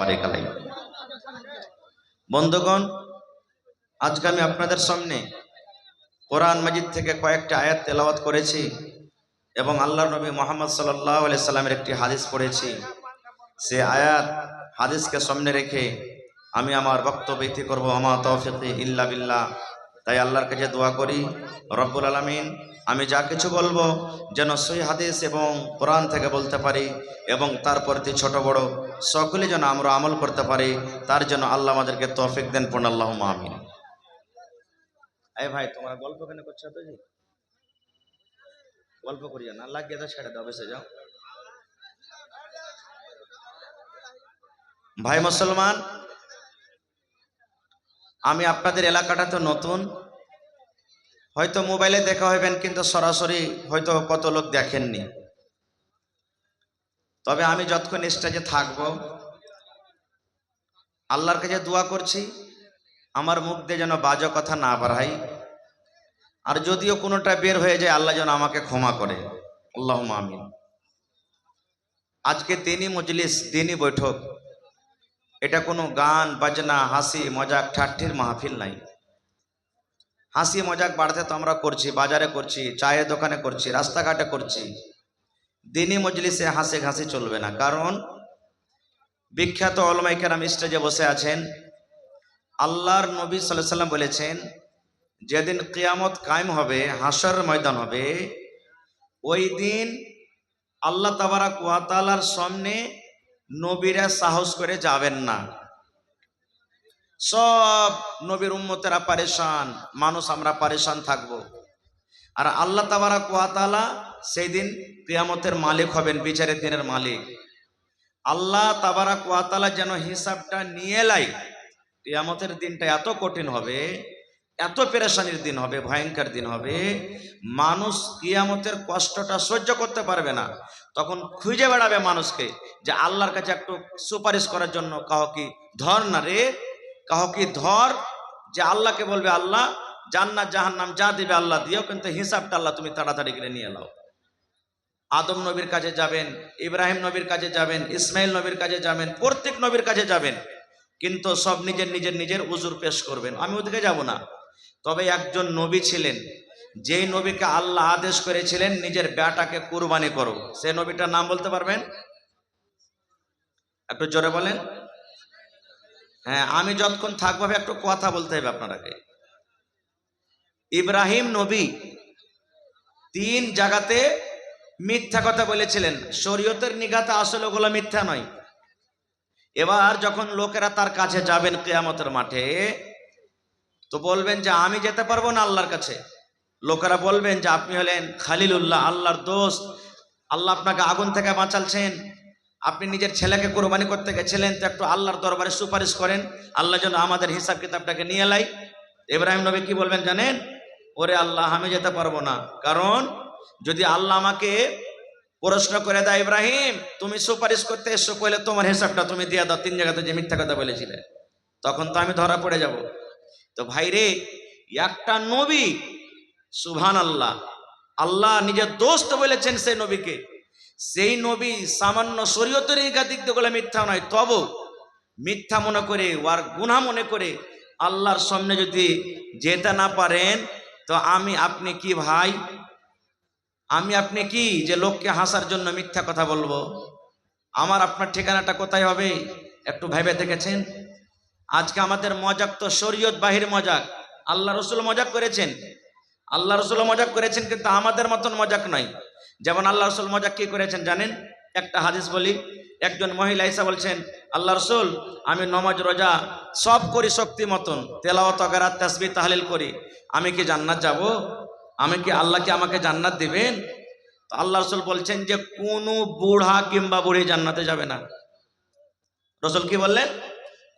বারিক আলাইহি। বন্ধুগণ, আজকে আমি আপনাদের সামনে কোরআন মাজিদ থেকে কয়েকটা আয়াত তেলাওয়াত করেছি এবং আল্লাহর নবী মুহাম্মদ সাল্লাল্লাহু আলাইহি সাল্লামের একটি হাদিস পড়েছি। সে আয়াত হাদিসকে সামনে রেখে আমি আমার বক্তব্য ইতি করব। আমা তৌফিকি ইল্লা বিল্লাহ। তাই আল্লাহর কাছে দোয়া করি, রব্বুল আলামিন আমি যা কিছু বলবো যেন সহি হাদিস এবং কোরআন থেকে বলতে পারি এবং তার প্রতি ছোট বড় সকলে যেন আমরা আমল করতে পারি, তার জন্য আল্লাহ আমাদেরকে তৌফিক দেন। পড়ুন আল্লাহুম্মা আমিন। এই ভাই, তোমরা গল্প কেন করছো? তো জি গল্প করিও না, লাগিয়ে দাও, ছেড়ে দাও, বেঁচে যাও। ভাই মুসলমান, আমি আপনাদের এলাকাটাতে নতুন, হয়তো মোবাইলে দেখা হইবেন কিন্তু সরাসরি হয়তো কত লোক দেখেননি। তবে আমি যতক্ষণ স্টেজে থাকবো আল্লাহর কাছে দোয়া করছি আমার মুখ দিয়ে যেন বাজে কথা না বাড়াই, আর যদিও কোনোটা বের হয়ে যায় আল্লাহ যেন আমাকে ক্ষমা করে। আল্লাহুম্মা আমিন। আজকে দিনী মজলিস, দিনী বৈঠক, এটা কোনো গান বাজনা হাসি মজাক ঠাট্টির মাহফিল নাই। হাসি মজাক বাড়াতে তো আমরা করছি, বাজারে করছি, চায়ের দোকানে করছি, রাস্তাঘাটে করছি। দিনী মজলিসে হাসি ঘাসি চলবে না, কারণ বিখ্যাত উলামায়ে কেরাম স্টেজে বসে আছেন। আল্লাহর নবী সাল্লাল্লাহু আলাইহি সাল্লাম বলেছেন, যেদিন কিয়ামত কায়েম হবে, হাসর ময়দান হবে, ওই দিন আল্লাহ তাবারাক ওয়া তাআলার সামনে নবীরা সাহস করে যাবেন না। সব নবীর উম্মতেরা পারেশান, মানুষ আমরা পারেশান থাকব। আর আল্লাহ তাবারাক ওয়া তাআলা সেই দিন কিয়ামতের মালিক হবেন, বিচারের দিনের মালিক। আল্লাহ তাবারাক ওয়া তাআলা যেন হিসাবটা নিয়ে লাই। কিয়ামতের দিনটা এত কঠিন হবে, এত পেরেশানির দিন হবে, ভয়ঙ্কর দিন হবে, মানুষ কিয়ামতের কষ্টটা সহ্য করতে পারবে না। তখন খুঁজে বেড়াবে মানুষকে যে আল্লাহর কাছে একটু সুপারিশ করার জন্য, কাহ কি ধর না রে, কাহ কি ধর, যে আল্লাহকে বলবে আল্লাহ জান্নাত জাহান্নাম যা দিবে আল্লাহ দিও, কিন্তু হিসাবটা আল্লাহ তুমি তাড়াতাড়ি করে নিয়ে নাও। আদম নবীর কাছে যাবেন, ইব্রাহিম নবীর কাছে যাবেন, ইসমাইল নবীর কাছে যাবেন, প্রত্যেক নবীর কাছে যাবেন, কিন্তু সব নিজের উজুর পেশ করবেন। আমি ওদিকে যাব না। তবে একজন নবী ছিলেন, যেই নবীকে আল্লাহ আদেশ করেছিলেন নিজের বেটাকে কুরবানি করো, সে নবীটার নাম বলতে পারবেন? একটু জোরে বলেন। হ্যাঁ, আমি যতক্ষণ থাকবো একটু কথা বলতে হবে আপনারাকে। ইব্রাহিম নবী 3 জায়গাতে মিথ্যা কথা বলেছিলেন, শরীয়তের নিগাতে আসলে ওগুলো মিথ্যা নয়। এবার যখন লোকেরা তার কাছে যাবেন কিয়ামতের মাঠে, তো বলবেন যে আমি যেতে পারবো না আল্লাহর কাছে। লোকেরা বলবেন যে আপনি হলেন খালিলুল্লাহ, আল্লাহর দোস্ত, আল্লাহ আপনাকে আগুন থেকে বাঁচালছেন, আপনি নিজের ছেলেকে কোরবানি করতে গেছিলেন, তো একটু আল্লাহর দরবারে সুপারিশ করেন, আল্লাহ যেন আমাদের হিসাব কিতাবটাকে নিয়ে লাই। ইব্রাহিম নবী কি বলবেন জানেন? ওরে আল্লাহ, আমি যেতে পারবো না, কারণ যদি আল্লাহ আমাকে প্রশ্ন করে দেয়, ইব্রাহিম তুমি সুপারিশ করতে এসো, কইলে তোমার হিসাবটা তুমি দিয়ে দাও 3 জায়গাতে যে মিথ্যা কথা বলেছিলে, তখন তো আমি ধরা পড়ে যাব। তো ভাইরে, একটা নবী, সুবহানাল্লাহ, আল্লাহ নিজের দোস্ত বলেছেন সেই নবীকে, সেই নবী সামান্য শরীয়তের দিক দিয়ে মিথ্যা নয়, তবু মিথ্যা মনে করে ওর গুনাহ মনে করে আল্লাহর সামনে যদি যেতে না পারেন, তো আমি আপনি কি ভাই, আমি আপনি কি যে লোককে হাসার জন্য মিথ্যা কথা বলবো? আমার আপনার ঠিকানাটা কোথায় হবে একটু ভেবে দেখেছেন? আজকে আমাদের মজাক তো শরীয়ত বাহির মজাক। আল্লাহ রসুল মজাক করেছেন, আল্লাহ রসুল মজাক করেছেন, কিন্তু আমাদের মতন মজাক নয়। যেমন আল্লাহ রসুল মজাক কি করেছেন জানেন? একটা হাদিস বলি। একজন মহিলা এসে বলছেন, আল্লাহ রসুল আমি নমাজ রোজা সব করি শক্তি মতন, তেলাওয়াত ওয়াকিরাত তাসবিহ তাহলিল করি, আমি কি জান্নাত যাব? আমি কি আল্লাহ কি আমাকে জান্নাত দিবেন? তো আল্লাহ রসুল বলছেন যে কোনো বুড়া কিংবা বুড়ি জান্নাতে যাবে না। রসুল কি বললেন?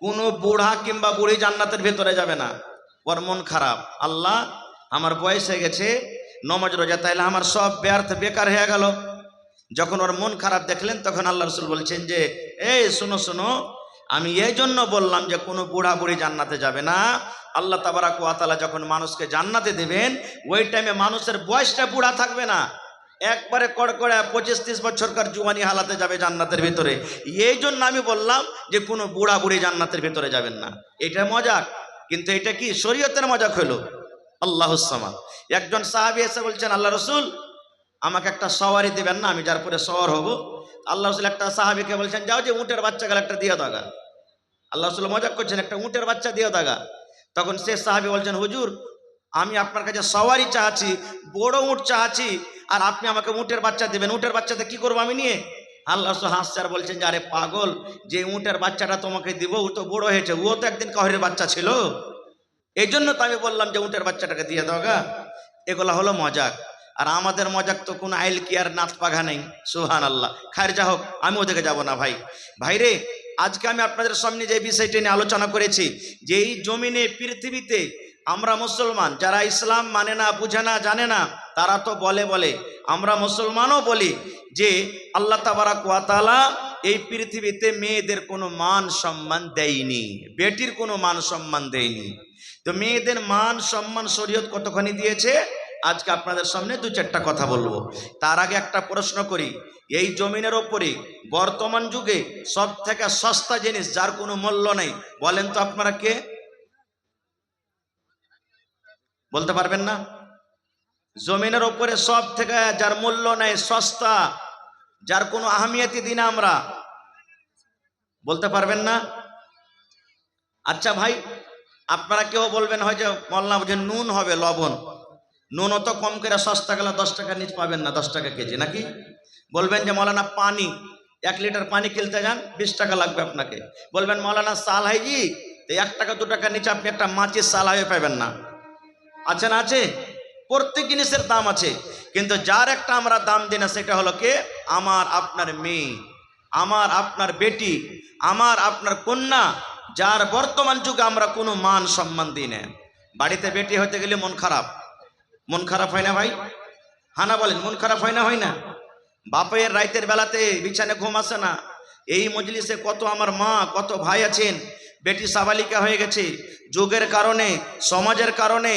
কোনো বুড়া কিংবা বুড়ি জান্নাতের ভেতরে যাবে না। ওর মন খারাপ, আল্লাহ আমার বয়স হয়ে গেছে, নমাজ রোজা তাইলে আমার সব ব্যর্থ বেকার হয়ে গেল। যখন ওর মন খারাপ দেখলেন, তখন আল্লাহ রসুল বলছেন যে এই শোনো শোনো, আমি এই জন্য বললাম যে কোনো বুড়া বুড়ি জান্নাতে যাবে না। আল্লাহ তাবারাক ওয়া তাআলা যখন মানুষকে জান্নাতে দেবেন, ওই টাইমে মানুষের বয়সটা বুড়া থাকবে না, একবারে কড়কড়া 25-30 বছরকার জুয়ানি হালাতে যাবে জান্নাতের ভিতরে। এই জন্য আমি বললাম যে কোনো বুড়া বুড়ি জান্নাতের ভিতরে যাবেন না, এটা মজাক। কিন্তু এটা কি শরীয়তের মজাক হলো? আল্লাহুস সামাদ। একজন সাহাবী এসে বলছেন, আল্লাহ রসুল আমাকে একটা সওয়ারি দিবেন না, আমি যার পরে সওয়ার হব। আল্লাহ রসুল একটা সাহাবীকে বলছেন, যাও যে উটের বাচ্চা গেল একটা দিয়ে দাগা। আল্লাহ রসুল মজাক করছেন, একটা উটের বাচ্চা দিয়ে দাগা। তখন সে সাহাবী বলছেন, হুজুর আমি আপনার কাছে সওয়ারি চাচ্ছি, বড় উট চাচ্ছি, আর আপনি আমাকে উটের বাচ্চা দেবেন, উটের বাচ্চাতে কি করবো আমি নিয়ে? আল্লাহ রসুল হাসছে আর বলছেন যে আরে পাগল, যে উটের বাচ্চাটা তোমাকে দিব ও তো বড় হয়েছে, ও তো একদিন কাহরের বাচ্চা ছিল, এই জন্য তো আমি বললাম যে উটের বাচ্চাটাকে দিয়ে দাওগা। এগুলা হলো মজাক। আর আমাদের মজাক তো কোনো আইল কি আর নাচ পাঘা নেই। সুবহানাল্লাহ। খায়ের যা হোক, আমি ওদিকে যাব না ভাই। ভাইরে, আজকে আমি আপনাদের সামনে যে বিষয়টি নিয়ে আলোচনা করেছি, যে এই জমিনে পৃথিবীতে আমরা মুসলমান, যারা ইসলাম মানে না, বুঝে না, জানে না, তারা তো বলে বলে, আমরা মুসলমানও বলি যে আল্লাহ তাবারাক ওয়া তাআলা এই পৃথিবীতে মেয়েদের কোনো মান সম্মান দেয়নি, বেটির কোনো মান সম্মান দেয়নি। তো মেয়েদের মান সম্মান শরীয়ত কতখানি দিয়েছে, আজকে আপনাদের সামনে দু চারটা কথা বলবো। তার আগে একটা প্রশ্ন করি, এই জমিনের ওপরে বর্তমান যুগে সব থেকে সস্তা জিনিস যার কোনো মূল্য নেই, বলেন তো আপনারা কে? বলতে পারবেন না? জমিনের ওপরে সব থেকে যার মূল্য নেই, সস্তা, যার কোনো আহমিয়তি দিই না আমরা, বলতে পারবেন না? আচ্ছা ভাই, আপনারা কেউ বলবেন হয় যে মল্লা যে নুন হবে, লবণ, নুন অত কম করে সস্তা গেলে 10 টাকার নিচ পাবেন না, 10 টাকা কেজি নাকি? বলবেন যে মৌলানা পানি, 1 লিটার পানি কিনতে যান 20 টাকা লাগবে আপনাকে। বলবেন মৌলানা সাল হাইজি, তো 1 টাকা 2 টাকার নিচে আপনি একটা মাছের সাল হাইয়ে পাবেন না। আছে না? আছে। প্রত্যেক জিনিসের দাম আছে, কিন্তু যার একটা আমরা দাম দিই না সেটা হলো কে? আমার আপনার মেয়ে, আমার আপনার বেটি, আমার আপনার কন্যা, যার বর্তমান যুগে আমরা কোনো মান সম্মান দিই না। বাড়িতে বেটি হতে গেলে মন খারাপ, মন খারাপ হয় না ভাই? হানা বলেন, মন খারাপ হয় না? হয় না? বাপের রাইতের বেলাতে বিছানে ঘুম আসে না। এই মজলিসে কত আমার মা, কত ভাই আছেন, বেটি সাবালিকা হয়ে গেছে, যুগের কারণে, সমাজের কারণে,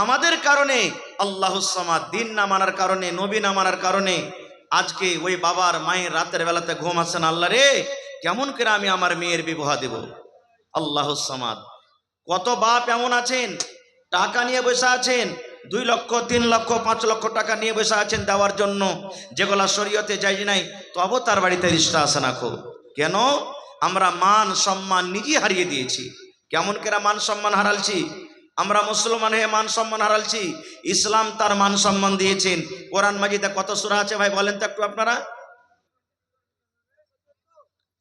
আমাদের কারণে, আল্লাহুস সামাদ দিন না মানার কারণে, নবী না মানার কারণে আজকে ওই বাবার মায়ের রাতের বেলাতে ঘুম আসে না। আল্লাহ রে, কেমন করে আমি আমার মেয়ের বিবাহ দেব? আল্লাহুস সামাদ। কত বাপ এমন আছেন, টাকা নিয়ে বসে আছেন, 2 লক্ষ 3 লক্ষ 5 লক্ষ টাকা নিয়ে বসে আছেন দেওয়ার জন্য, যেগুলা শরীয়তে জায়েজ নাই, তবু তার বাড়িতে রিশতা আসে না। খুব কেন? আমরা মান সম্মান নিজে হারিয়ে দিয়েছি। কেমন করে মান সম্মান হারালছি? আমরা মুসলমান হয়ে মান সম্মান হারালছি। ইসলাম তার মান সম্মান দিয়েছেন। কোরআন মাজিদে কত সূরা আছে ভাই বলেন তো একটু আপনারা?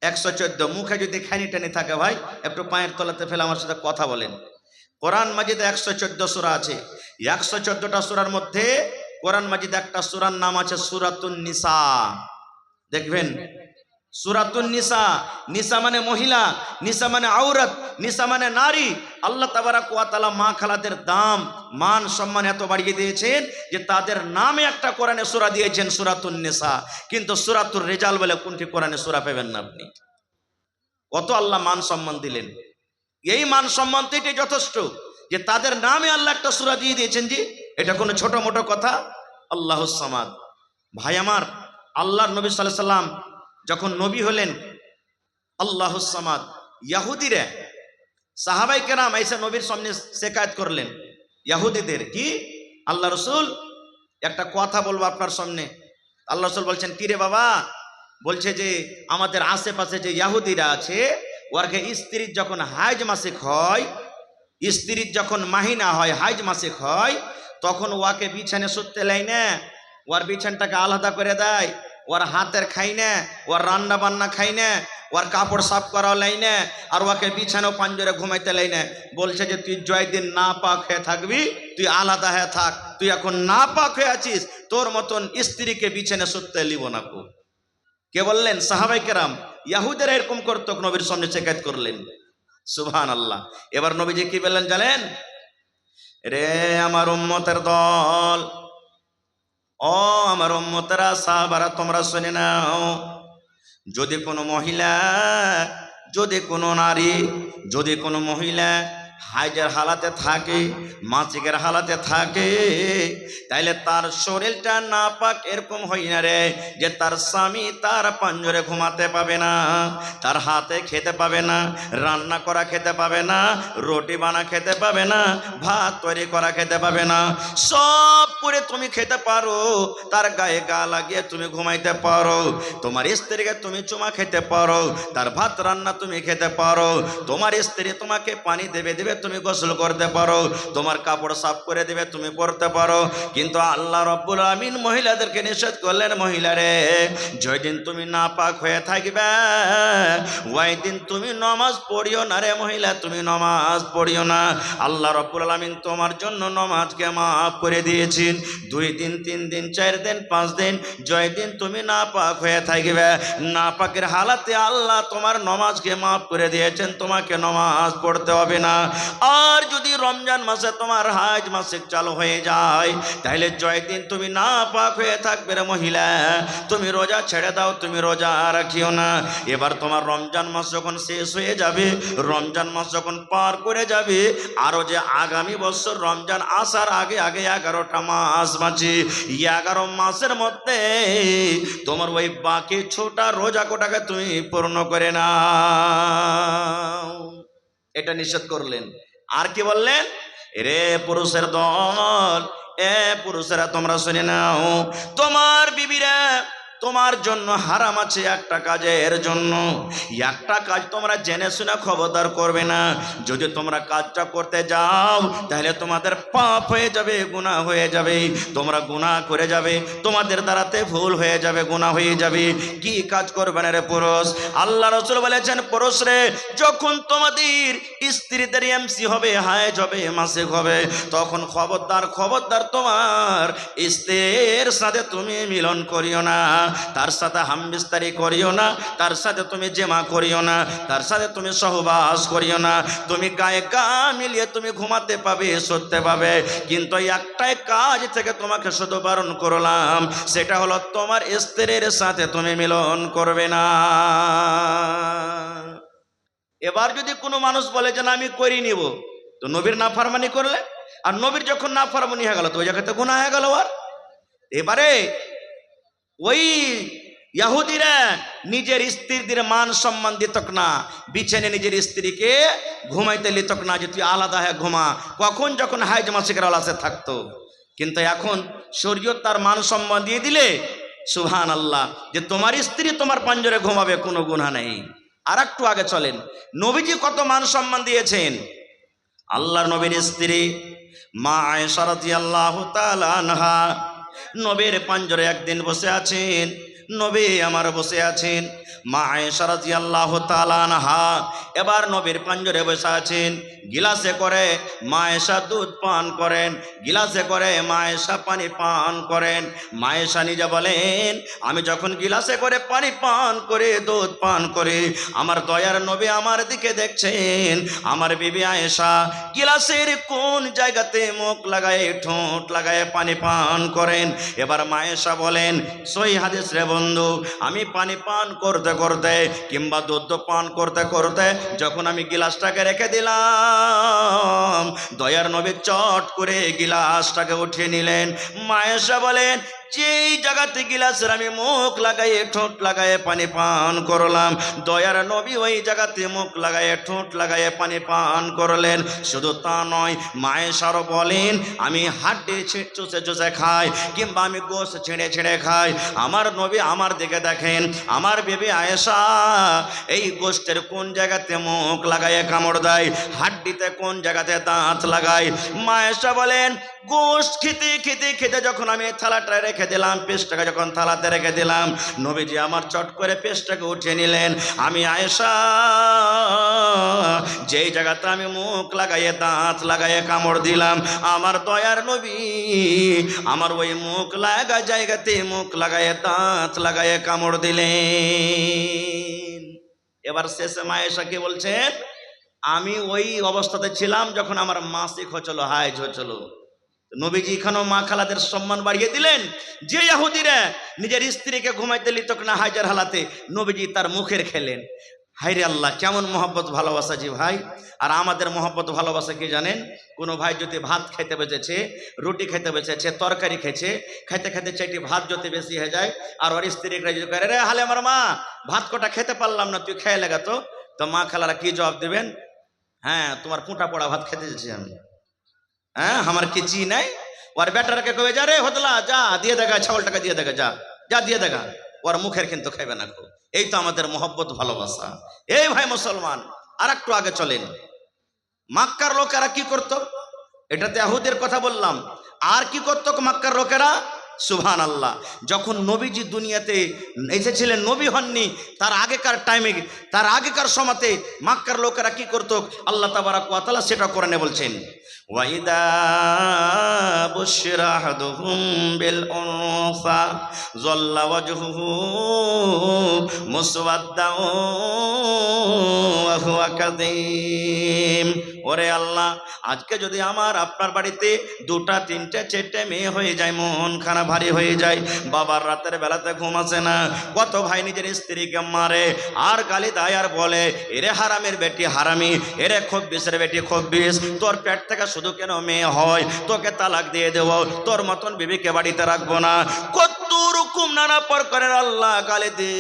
114। মুখে যদি খানি টানি থাকে ভাই, একটু পায়ের তলাতে ফেলে আমার সাথে কথা বলেন। কোরআন মাজিদে 114 সূরা আছে। 114টা সূরার মধ্যে কোরআন মাজিদে একটা সূরার নাম আছে সূরাতুন নিসা। দেখবেন, সূরাতুন নিসা, নিসা মানে মহিলা, নিসা মানে আওরাত, নিসা মানে নারী। আল্লাহ তাবারাক ওয়া তাআলা মা খালাদের দাম, মান সম্মান এত বাড়িয়ে দিয়েছেন যে তাদের নামে একটা কোরআনে সূরা দিয়েছেন সূরাতুন নিসা। কিন্তু সূরাতুর রিজাল বলে কোনটি কোরআনে সূরা পাবেন না আপনি। কত আল্লাহ মান সম্মান দিলেন। এই মান সম্মান তো এটাই যথেষ্ট যে তাদের নামে আল্লাহ একটা সূরা দিয়ে দিয়েছেন। জি, এটা কোনো ছোট মোটো কথা? আল্লাহুস সামাদ। ভাই আমার, আল্লাহর নবী সাল্লাল্লাহু আলাইহি সাল্লাম যখন নবী হলেন, আল্লাহুস সামাদ, ইহুদিরা, সাহাবাই কেরাম এসে নবীর সামনে শিকায়ত করলেন ইহুদিদের, কি আল্লাহ রসুল একটা কথা বলবো আপনার সামনে। আল্লাহ রসুল বলছেন, কি রে বাবা? বলছে যে আমাদের আশেপাশে যে ইহুদিরা আছে, ওরকে স্ত্রীর যখন হাইজ মাসিক হয়, স্ত্রীর যখন মাহিনা হয়, হাইজ মাসিক হয়, তখন ওকে বিছানে শুতে লাই না, ওর বিছানটাকে আলাদা করে দেয়, ওর হাতের খাই না, ওর রান্না বান্না খাই না, ওর কাপড় সাফ করাও লাই না, আর ওকে বিছানাও পাঞ্জরে ঘুমাইতে লাই না। বলছে যে তুই জয়দিন না পাক হয়ে থাকবি, তুই আলাদা হয়ে থাক, তুই এখন না পাক হয়ে আছিস, তোর মতন স্ত্রীকে বিছানে শুতে লিব না। কে বললেন? সাহাবাই কেরাম। ইহুদিরা এরকম করত, নবীর সামনে শিকায়ত করলেন। সুবহানাল্লাহ। এবার নবীজি কি বললেন জানেন? রে আমার উম্মতের দল, ও আমার উম্মতেরা, সাহাবারা, তোমরা শুনে নাও, যদি কোনো মহিলা, যদি কোনো নারী, যদি কোনো মহিলা হাইজের হালাতে থাকে, মাসিকের হালাতে থাকে, তাইলে তার শরীরটা নাপাক এরকম হয় না রে যে তার স্বামী তার পাঞ্জরে ঘুমাতে পাবে না, তার হাতে খেতে পাবে না, রান্না করা খেতে পাবে না, রুটি বানা খেতে পাবে না, ভাত তৈরি করা খেতে পাবে না। সব করে তুমি খেতে পারো, তার গায়ে গা লাগিয়ে তুমি ঘুমাইতে পারো, তোমার স্ত্রীকে তুমি চুমা খেতে পারো, তার ভাত রান্না তুমি খেতে পারো, তোমার স্ত্রী তোমাকে পানি দেবে দেবে তুমি গোসল করতে পারো, তোমার কাপড় সাফ করে দেবে তুমি পরতে পারো। কিন্তু আল্লাহ রাব্বুল আমিন মহিলাদেরকে নিষেধ করলেন, মহিলারে যেদিন তুমি নাপাক হয়ে থাকবে ওই দিন তুমি নামাজ পড়িও না রে মহিলা, তুমি নামাজ পড়িও না। আল্লাহ রাব্বুল আমিন তোমার জন্য নামাজকে মাফ করে দিয়েছেন। 2 দিন 3 দিন 4 দিন 5 দিন যেদিন তুমি নাপাক হয়ে থাকবে, নাপাকের হালাতে আল্লাহ তোমার নামাজকে মাফ করে দিয়েছেন, তোমাকে নামাজ পড়তে হবে না। আর যদি রমজান মাসে তোমার হাজ মাসিক চালু হয়ে যায়, তাহলে যেদিন তুমি নাপাক হয়ে থাকবে রে মহিলা, তুমি রোজা ছেড়ে দাও, তুমি রোজা রাখিও না। এবার তোমার রমজান মাস যখন শেষ হয়ে যাবে, রমজান মাস যখন পার করে যাবে, আরো যে আগামী বছর রমজান আসার আগে আগে 11টা মাস বাঁচে, 11 মাসের মধ্যে তোমার ওই বাকি ছোটা রোজা কোটাকে তুমি পূর্ণ করে নাও, এটা নিষেধ করলেন। আর কি বললেন? রে পুরুষের দল, এ পুরুষেরা তোমরা শুনে নাও, তোমার বিবিরা তোমার জন্য হারাম আছে একটা কাজের জন্য, একটা কাজ তোমরা জেনে শুনে খবরদার করবে না। যদি তোমরা কাজটা করতে যাও তাহলে তোমাদের পাপ হয়ে যাবে, গুনাহ হয়ে যাবে, তোমরা গুনাহ করে যাবে, তোমাদের দ্বারাতে ভুল হয়ে যাবে, গুনাহ হয়ে যাবে। কি কাজ করবে না রে পুরুষ? আল্লাহ রাসূল বলেছেন, পুরুষ রে যখন তোমাদের স্ত্রীদের এমসি হবে, হায়েজ হবে, মাসিক হবে, তখন খবরদার খবরদার তোমার স্ত্রীর সাথে তুমি মিলন করিও না, তার সাথে হামবিস্তারি করিও না, তার সাথে তুমি জেমা করিও না, তার সাথে তুমি সহবাস করিও না। তুমি গায়ে গা মিলিয়ে তুমি ঘুমাতে পাবে, শুতে পাবে, কিন্তু একটাই কাজ থেকে তোমাকে শুধু বারণ করলাম, সেটা হলো তোমার স্ত্রীর সাথে তুমি মিলন করবে না। এবার যদি কোনো মানুষ বলে যে না আমি করি নিব, তো নবীর নাফরমানি করলে, আর নবীর যখন নাফরমানি হয়ে গেল তো ওই জায়গাতে গুনাহ হয়ে গেল। আর এবারে ওই ইহুদিরা নিজের স্ত্রীদের মান সম্মান দিতক না, বিছানে নিজের স্ত্রীকে ঘুমাইতে লিতক না যে তুই আলাদা হয়ে ঘুমা, কখন যখন হাইজ মাসিকের আলাসে থাকতো। কিন্তু এখন শরীয়ত তার মান সম্মান দিয়ে দিলে, সুবহানাল্লাহ, যে তোমার স্ত্রী তোমার পাঞ্জরে ঘুমাবে, কোনো গুনাহ নেই। আর একটু আগে চলেন, নবীজি কত মান সম্মান দিয়েছেন। আল্লাহর নবীর স্ত্রী মা আয়েশা রাদিয়াল্লাহু তাআলা আনহা নবীর পাঞ্জরে একদিন বসে আছেন, নবী আমার বসে আছেন, মা আয়েশা রাদিয়াল্লাহু তাআলা আনহা এবার নবীর পাঞ্জরে বসে আছেন, গিলাসে করে মা আয়েশা দুধ পান করেন, গিলাসে করে মা আয়েশা পানি পান করেন। মা আয়েশা নিজে বলেন, আমি যখন গিলাসে করে পানি পান করে দুধ পান করে, আমার দয়ার নবী আমার দিকে দেখছেন, আমার বিবি আয়েশা গিলাসের কোন জায়গাতে মুখ লাগায় ঠোঁট লাগায় পানি পান করেন। এবার মা আয়েশা বলেন, সহি হাদিস রে বন্ধু, আমি পানি পান করতে করতে কিংবা দুধ পান করতে করতে যখন আমি গিলাসটাকে রেখে দিলাম, দয়ার নবী চট করে গিলাসটাকে উঠিয়ে নিলেন। মা আয়েশা বলেন, যেই জায়গাতে গিলাসের আমি মুখ লাগাইয়ে ঠোঁট লাগাইয়ে পানি পান করলাম, দয়ার নবী ওই জায়গাতে মুখ লাগাইয়ে ঠোঁট লাগাইয়ে পানি পান করলেন। শুধু তা নয়, মা আয়েশারও বলেন, আমি হাড্ডি চুষে চুষে খাই কিংবা আমি গোশত ছিঁড়ে ছিঁড়ে খাই, আমার নবী আমার দিকে দেখেন, আমার বিবি আয়েশা এই গোশতের কোন জায়গাতে মুখ লাগাইয়ে কামড় দেয়, হাড্ডিতে কোন জায়গাতে দাঁত লাগায়। মা আয়েশা বলেন, গোশত খেতে খেতে খেতে যখন আমি থালাটা রেখে দিলাম, পেস্টটাকে যখন থালাতে রেখে দিলাম, নবীজি আমার চট করে পেস্টটাকে উঠিয়ে নিলেন। আমি আয়েশা যেই জায়গাতে আমি মুখ লাগাইয়ে দাঁত লাগাইয়ে কামড় দিলাম, আমার দয়ার নবী আমার ওই মুখ লাগা জায়গাতে মুখ লাগাইয়ে দাঁত লাগাইয়ে কামড় দিলেন। এবার শেষে মা আয়েশা কি বলছেন, আমি ওই অবস্থাতে ছিলাম যখন আমার মাসিক হচ্ছিল, হাইজ হচ্ছিল। নবীজি এখানেও মা খালাদের সম্মান বাড়িয়ে দিলেন। যে ইহুদিরা নিজের স্ত্রীকে ঘুমাইতে লিতক না হাইজার হালাতে, নবীজি তার মুখের খেলেন। হায়রে আল্লাহ, কেমন মহব্বত ভালোবাসা জি ভাই। আর আমাদের মহব্বত ভালোবাসা কি জানেন? কোনো ভাই যদি ভাত খেতে বেঁচেছে, রুটি খেতে বেঁচেছে, তরকারি খেয়েছে, খেতে খেতে চাইটি ভাত যদি বেশি হয়ে যায়, আর ওর স্ত্রীকে যদি করে, রে হালে আমার মা ভাত কটা খেতে পারলাম না, তুই খেয়ে লেগা। তো মা খালারা কি জবাব দিবেন? হ্যাঁ, তোমার পুঁটা পড়া ভাত খেতে যাচ্ছি আমি, হ্যাঁ আমার কি চি নাই। ওর বেটারকে কবে, যা রে হতলা, যা দিয়ে দেখা ছাগলটাকে দিয়ে দেখা, যা যা দিয়ে দেখা। ওর মুখের কিন্তু খাইবে না খুব। এই তো আমাদের মহব্বত ভালোবাসা। এই ভাই মুসলমান, আর একটু আগে চলেন। মক্কার লোকেরা কি করত? এটাতে ইহুদের কথা বললাম। আর কি করত মক্কার লোকেরা? সুবহানাল্লাহ। যখন নবীজি দুনিয়াতে এসেছিলেন, নবী হননি, তার আগেকার টাইমে, তার আগেকার সময়তে মক্কার লোকেরা কি করত? আল্লাহ তাবারাক ওয়া তাআলা সেটা কোরআনে বলছেন, ওয়াইদা বুশিরা আহাদুহুম বিল উনসা যাল্লা ওয়াজহুহু মুসওয়াদ্দাও ওয়া হুয়া কাযীম। ওরে আল্লাহ, আজকে যদি আমার আপনার বাড়িতে দুটা তিনটে চারটে মেয়ে হয়ে যায়, মন খানা ভারী হয়ে যায়, বাবার রাতের বেলাতে ঘুম আসে না, কত ভাই নিজের স্ত্রীকে মারে আর গালি দেয় আর বলে, এরে হারামের বেটি হারামি, এরে খব্বিসের বেটি খব্বিস, তোর পেট থেকে শুধু কেন মেয়ে হয়, তোকে তালাক দিয়ে দেব, তোর মতন বিবিকে বাড়িতে রাখবো না, কত রকম নানা প্রকারের আল্লাহ গালি দে।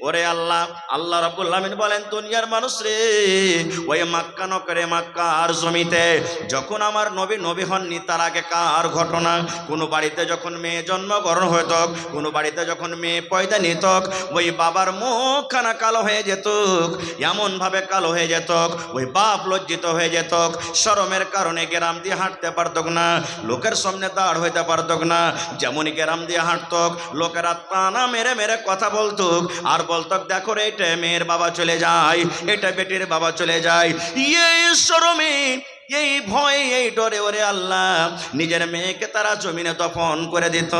ওরে আল্লাহ, আল্লাহ রাব্বুল আলামিন বলেন, দুনিয়ার মানুষ রে, ওই মক্কা নগরে, মক্কার জমিতে যখন আমার নবী নবী হননি তার আগে কার ঘটনা? কোনো বাড়িতে যখন মেয়ে জন্মগ্রহণ হইত, কোনো বাড়িতে যখন মেয়ে পয়দা নিত, ওই বাবার মুখখানা কালো হয়ে যেত, এমন ভাবে কালো হয়ে যেত, ওই বাপ লজ্জিত হয়ে যেত, শরমের কারণে গ্রাম দিয়ে হাঁটতে পারত না, লোকের সামনে দাঁড় হইতে পারত না। যেমনই গ্রাম দিয়ে হাঁটত, লোকেরা তানা মেরে মেরে কথা বলতো আর বলতো, দেখো রে, এটা মেয়ের বাবা চলে যায়, এটা বেটির বাবা চলে যায়। এই শরমে, এই ভয়ে, এই ডরে, ওরে আল্লাহ, নিজের মেয়েকে তারা জমিনে দফন করে দিত।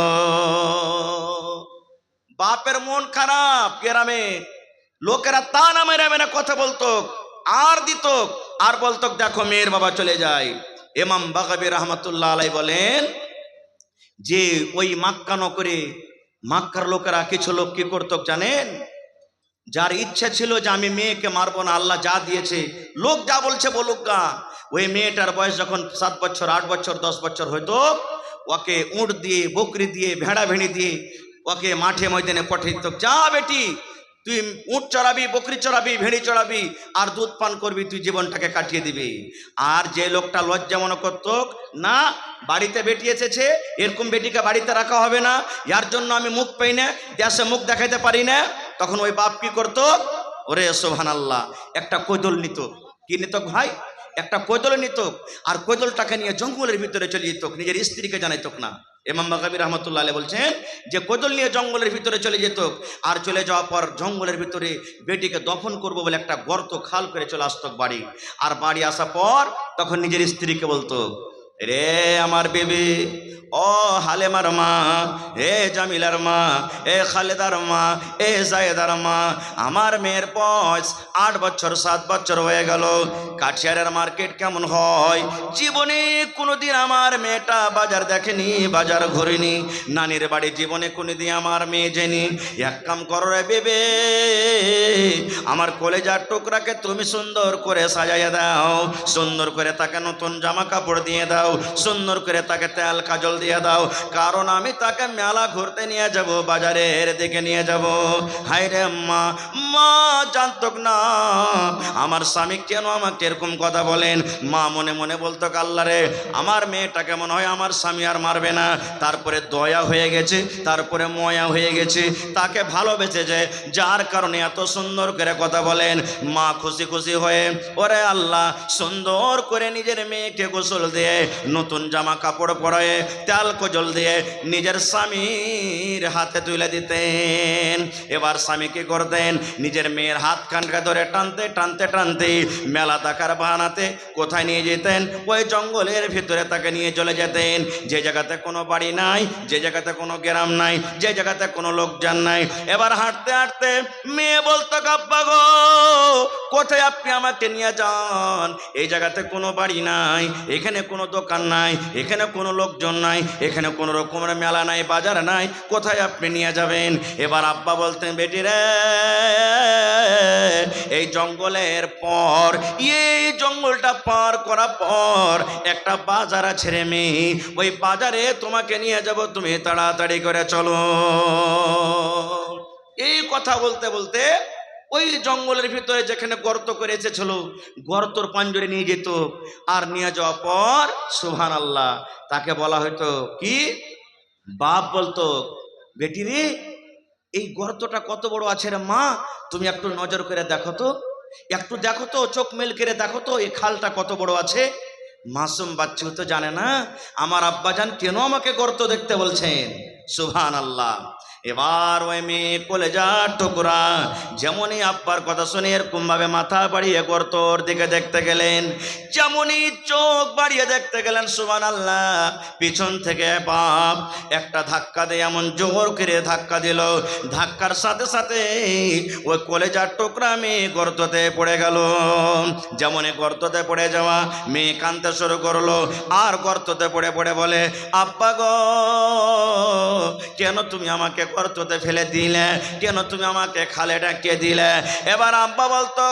বাপের মন খারাপ, গ্রামে লোকেরা তানা মেরে মেরে কথা বলতো আর দিত, আর বলতো, দেখো মেয়ের বাবা চলে যায়। ইমাম বাগাবী রাহমাতুল্লাহ আলাইহি বলেন যে ওই মক্কা নগরে মক্কার লোকেরা কিছু লোক কি করতো জানেন? যার ইচ্ছা ছিল যে আমি মেয়েকে মারবো না, আল্লাহ যা দিয়েছে, লোক যা বলছে বলুক গা, ওই মেয়েটার বয়স যখন 7 বছর 8 বছর 10 বছর হইতো, ওকে উঁট দিয়ে, বকরি দিয়ে, ভেড়া ভেড়ি দিয়ে ওকে মাঠে ময়দানে পাঠিয়ে দিত, যা বেটি তুই উঁট চড়াবি, বকরি চড়াবি, ভেড়ি চড়াবি আর দুধ পান করবি, তুই জীবনটাকে কাটিয়ে দিবি। আর যে লোকটা লজ্জা মনে করত, না বাড়িতে বেটি এসেছে, এরকম বেটিকে বাড়িতে রাখা হবে না, ইয়ার জন্য আমি মুখ পাই না, দেশে মুখ দেখাইতে পারি না, তখন ওই বাপ কি করত? ওরে সুবহানাল্লাহ, একটা কোদল নিত। কি নিত ভাই? একটা কোদল নিত, আর কোদলটাকে নিয়ে জঙ্গলের ভিতরে চলে যেত, নিজের স্ত্রীকে জানাইত না। ইমাম বাগাবী রাহমাতুল্লাহ আলাইহি বলছেন যে কোদল নিয়ে জঙ্গলের ভিতরে চলে যেত, আর চলে যাওয়ার পর জঙ্গলের ভিতরে বেটিকে দফন করবো বলে একটা গর্ত খাল করে চলে আসতো বাড়ি। আর বাড়ি আসার পর তখন নিজের স্ত্রীকে বলতো, রে আমার বেবি, ও হালেমার মা, এ জামিলার মা, এ খালেদার মা, এ জায়েদার মা, আমার মেয়ের বয়স 8 বছর 7 বছর হয়ে গেল, কাঠিয়ারের মার্কেট কেমন হয়, জীবনে কোনোদিন আমার মেয়েটা বাজার দেখেনি, বাজার ঘুরেনি, নানির বাড়ি জীবনে কোনোদিন আমার মেয়ে জেনি, এক কাম করো রে বেবে, আমার কলেজার টুকরাকে তুমি সুন্দর করে সাজাইয়া দাও, সুন্দর করে তাকে নতুন জামা কাপড় দিয়ে দাও, সুন্দর করে তাকে তেল কাজল দিয়ে দাও, কারণ আমি তাকে মেলা ঘুরতে নিয়ে যাব, বাজারের দিকে নিয়ে যাব। হায় রে মা, মা জানত না আমার স্বামী কেন আমাকে এরকম কথা বলেন। মা মনে মনে বলতো, আল্লাহ রে, আমার মেয়েটাকে মনে হয় আমার স্বামী আর মারবে না, তারপরে দয়া হয়ে গেছে, তারপরে ময়া হয়ে গেছে, তাকে ভালোবেসেছে, যার কারণে এত সুন্দর করে কথা বলেন। মা খুশি খুশি হয়ে, ওরে আল্লাহ, সুন্দর করে নিজের মেয়েকে গোসল দিয়ে, নতুন জামা কাপড় পরায়ে, তেল কজল দিয়ে নিজের স্বামীর হাতে তুলে দিতেন। এবার স্বামী কি করতেন? নিজের মেয়ের হাত খানকে ধরে টানতে টানতে টানতে মেলা দেখার বাহানাতে কোথায় নিয়ে যেতেন? ওই জঙ্গলের ভিতরে তাকে নিয়ে চলে যেতেন, যে জায়গাতে কোনো বাড়ি নাই, যে জায়গাতে কোনো গ্রাম নাই, যে জায়গাতে কোনো লোকজন নাই। এবার হাঁটতে হাঁটতে মেয়ে বলতো, আব্বা গো, কোথায় আপনি আমাকে নিয়ে যান? এই জায়গাতে কোনো বাড়ি নাই, এখানে কোনো দোকান দোকান নাই, এখানে কোনো লোকজন নাই, এখানে কোনো রকমের মেলা নাই, বাজার নাই, কোথায় আপনি নিয়ে যাবেন? এবার আব্বা বলতেন, বেটি রে, এই জঙ্গলের পর, এই জঙ্গলটা পার করার পর একটা বাজার আছে রে মেয়ে, ওই বাজারে তোমাকে নিয়ে যাব, তুমি তাড়াতাড়ি করে চলো। এই কথা বলতে বলতে ওই জঙ্গলের ভিতরে যেখানে গর্ত করে এসেছিল, গর্তর পাঞ্জরে নিয়ে যেত। আর নিয়ে যাওয়ার পর সুবহানাল্লাহ, তাকে বলা হয়তো কি, বাপ বলতো, বেটি রে, এই গর্তটা কত বড় আছে রে মা, তুমি একটু নজর করে দেখো তো, একটু দেখো তো, চোখ মেল করে দেখো তো, এই খালটা কত বড় আছে। মাসুম বাচ্চা তো জানে না আমার আব্বাজান কেন আমাকে গর্ত দেখতে বলছেন। সুবহানাল্লাহ। এবার ওই মেয়ে কলেজার টুকরা যেমনই আব্বার কথা শুনে এরকম ভাবে মাথা বাড়িয়ে গর্তর দিকে দেখতে গেলেন, যেমনই চোখ বাড়িয়ে দেখতে গেলেন, সুবহানাল্লাহ, পিছন থেকে বাপ একটা ধাক্কা দিয়ে এমন জোর করে ধাক্কা দিল, ধাক্কার সাথে সাথে ওই কলেজার টুকরা মেয়ে গর্ততে পড়ে গেল। যেমনই গর্ততে পড়ে যাওয়া, মেয়ে কাঁদতে শুরু করলো, আর গর্ততে পড়ে পড়ে বলে, আব্বা গো, কেন তুমি আমাকে গর্ততে ফেলে দিলে, কেন তুমি আমাকে খালে ডাকিয়ে দিলে? এবার আব্বা বলতো,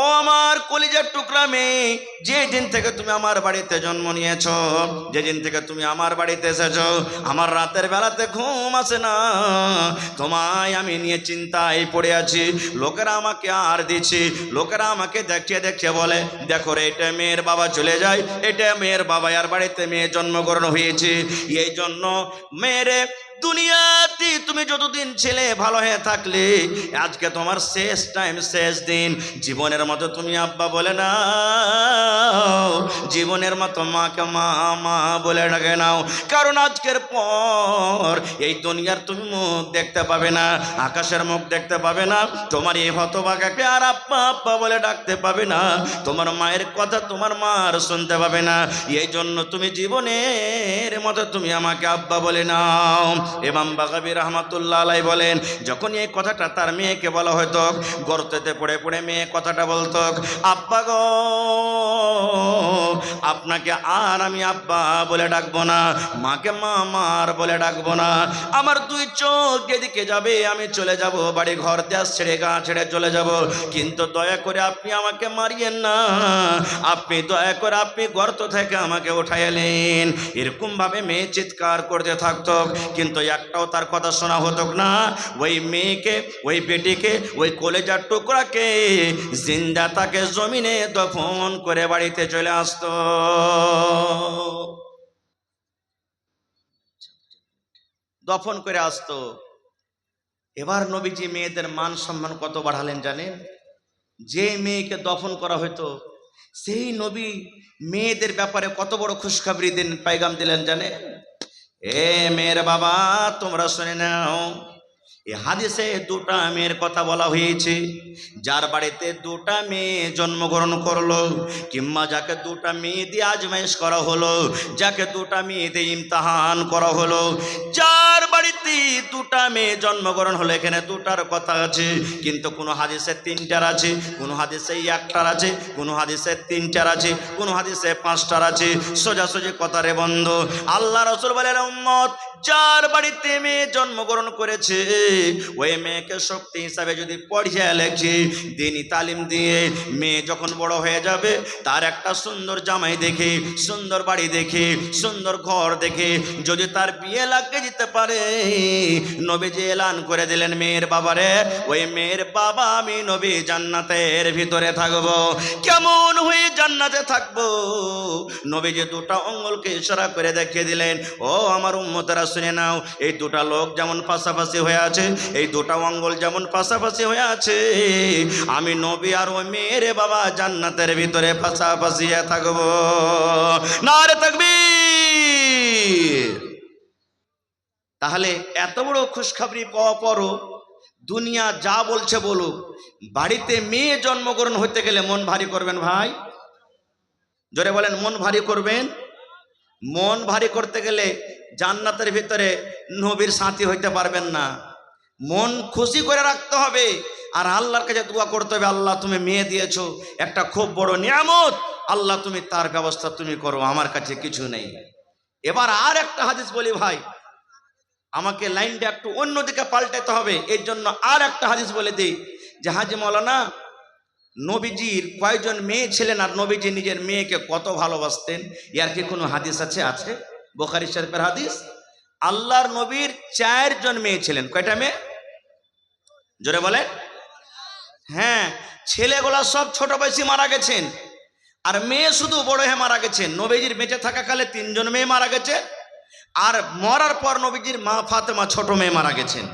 ও আমার কলিজার টুকরা মেয়ে, যেদিন থেকে তুমি আমার বাড়িতে জন্ম নিয়েছো, যেদিন থেকে তুমি আমার বাড়িতে এসেছো, আমার রাতের বেলাতে ঘুম আসে না, তোমায় আমি নিয়ে চিন্তায় পড়ে আছি। লোকেরা আমাকে আর দিচ্ছি, লোকেরা আমাকে দেখিয়ে দেখিয়ে বলে, দেখো রে, এটা মেয়ের বাবা চলে যায়, এটা মেয়ের বাবা, আর বাড়িতে মেয়ে জন্মগ্রহণ হয়েছে। এই জন্য মেয়েরে, দুনিয়াতে তুমি যতদিন ছেলে ভালো হয়ে থাকলে, আজকে তোমার শেষ টাইম, শেষ দিন, জীবনের মতো তুমি আব্বা বলে নাও, জীবনের মতো মাকে মা মা বলে ডাকে নাও, কারণ আজকের পর এই দুনিয়ার তুমি মুখ দেখতে পাবে না, আকাশের মুখ দেখতে পাবে না, তোমার এই হতভাগাকে আর আব্বা আব্বা বলে ডাকতে পাবে না, তোমার মায়ের কথা তোমার মার শুনতে পাবে না। এই জন্য তুমি জীবনের মতো তুমি আমাকে আব্বা বলে নাও। ইমাম বাগাবী রহমাতুল্লাহ আলাইহি বলেন, যখন এই কথাটা তার মেয়েকে বলা হতো, গর্তেতে পড়ে পড়ে মেয়ে কথাটা বলতো, আব্বা গো, আপনাকে আর আমি আব্বা বলে ডাকবো না, মাকে মা মার বলে ডাকবো না, আমার দুই চোখ যেদিকে যাবে আমি চলে যাব, বাড়ি ঘর দেশ ছেড়ে গা ছেড়ে চলে যাব, কিন্তু দয়া করে আপনি আমাকে মারিয়েন না, আপনি দয়া করে আপনি গর্ত থেকে আমাকে উঠাই এলেন। এরকম ভাবে মেয়ে চিৎকার করতে থাকতো, কিন্তু একটাও তার কথা শোনা হতো না। ওই মেয়েকে, ওই বেটিকে, ওই কলেজার টুকরাকে জিন্দা তাকে জমিনে দফন করে বাড়িতে চলে আসতো। দফন করে আসতো। এবার নবীজি মেয়েদের মান সম্মান কত বাড়ালেন জানেন? যে মেয়েকে দফন করা হতো, সেই নবী মেয়েদের ব্যাপারে কত বড় খুশখবরি দিন, পায়গাম দিলেন জানেন? এ মেয়ের বাবা, তোমরা শুনে নাও, এই হাদিসে দুটা মেয়ের কথা বলা হয়েছে। যার বাড়িতে দুটা মেয়ে জন্মগ্রহণ করলো, কিংবা যাকে দুটা মেয়ে দিয়ে আজমাইশ করা হলো, যাকে দুটা মেয়ে দিয়ে ইমতিহান করা হলো, যার বাড়িতে দুটা মেয়ে জন্মগ্রহণ হলো, এখানে দুটার কথা আছে, কিন্তু কোন হাদিসে তিনটার আছে, কোন হাদিসে একটার আছে, কোন হাদিসে তিনটার আছে, কোন হাদিসে পাঁচটার আছে। সোজাসুজি কথা রে বন্ধু, আল্লাহ রাসূল বলেন, উম্মত, যার বাড়িতে মেয়ে জন্মগ্রহণ করেছে, ওই মেয়েকে শক্তি হিসাবে যদি পড়িয়ে লেখে, দিনই তালিম দিয়ে, মেয়ে যখন বড় হয়ে যাবে, তার একটা সুন্দর জামাই দেখে, সুন্দর বাড়ি দেখে, সুন্দর ঘর দেখে যদি তার বিয়ে লাগিয়ে দিতে পারে, নবীজি এলান করে দিলেন, মেয়ের বাবারে, ওই মেয়ের বাবা আমি নবী জান্নাতের ভিতরে থাকবো। কেমন হয়ে জান্নাতে থাকবো? নবীজি দুটা আঙ্গুলকে ইশারা করে দেখিয়ে দিলেন, ও আমার উম্মতেরা শুনে নাও, এই দুটা লোক যেমন পাশাপাশি হয়ে আছে, এই দুটা আঙ্গুল যেমন পাশাপাশি হয়ে আছে, আমি নবী আর ওই মেয়ের বাবা জান্নাতের ভিতরে পাশাপাশি থাকবো। নারে তাকবীর। তাহলে এত বড় খুশখবরি পাওয়া পরও দুনিয়া যা বলছে বলুক, বাড়িতে মেয়ে জন্মগ্রহণ হতে গেলে মন ভারী করবেন ভাই, জোরে বলেন, মন ভারী করবেন। মন ভারী করতে গেলে জান্নাতের ভিতরে নবীর সাথী হইতে পারবেন না। মন খুশি করে রাখতে হবে, আর আল্লাহর কাছে দোয়া করতে হবে, আল্লাহ তুমি মেয়ে দিয়েছো, একটা খুব বড় নিয়ামত, আল্লাহ তুমি তার ব্যবস্থা তুমি করো, আমার কাছে কিছু নেই। এবার আর একটা হাদিস বলি ভাই, আমাকে লাইনটা একটু অন্যদিকে পাল্টাতে হবে, এর জন্য আর একটা হাদিস বলে দিই যে হাজী মাওলানা নবীজির কয়জন মেয়ে ছিলেন আর নবীজি নিজের মেয়েকে কত ভালোবাসতেন, ইয়ার কি কোনো হাদিস আছে? আছে, বুখারী শরীফের হাদিস। আল্লাহর নবীর 4 জন মেয়ে ছিলেন। কয়টা মেয়ে? জোরে বলে। হ্যাঁ, ছেলেগুলা সব ছোট বয়সী মারা গেছেন, আর মেয়ে শুধু বড় হয়ে মারা গেছেন। নবীজির বেঁচে থাকাকালে 3 জন মেয়ে মারা গেছে, আর মরার পর নবীজির মা ফাতেমা ছোট মেয়ে মারা গেছেন।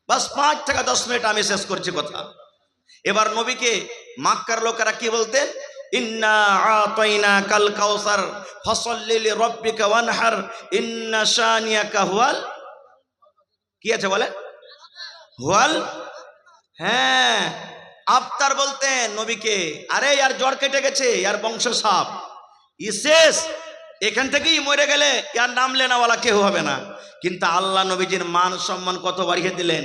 বাস 5 থেকে 10 মিনিট আমি শেষ করছি কথা। এবার নবীকে মক্কার লোকেরা কি বলতেন? ইন্না আতাইনা কাল কাউসার ফাসাল্লি লিরাব্বিকা ওয়ানহার ইন্না শানিয়াকা হুয়াল, কি আছে বলে? হুয়াল, হ্যাঁ, আফতার বলতেন নবীকে। আরে ইয়ার জ্বর কেটে গেছে, ইয়ার বংশ সাপ, শেষ, এখান থেকেই মরে গেলে ইয়ার নাম লেনাওয়ালা কেউ হবে না। কিন্তু আল্লাহ নবীজির মান সম্মান কত বাড়িয়ে দিলেন।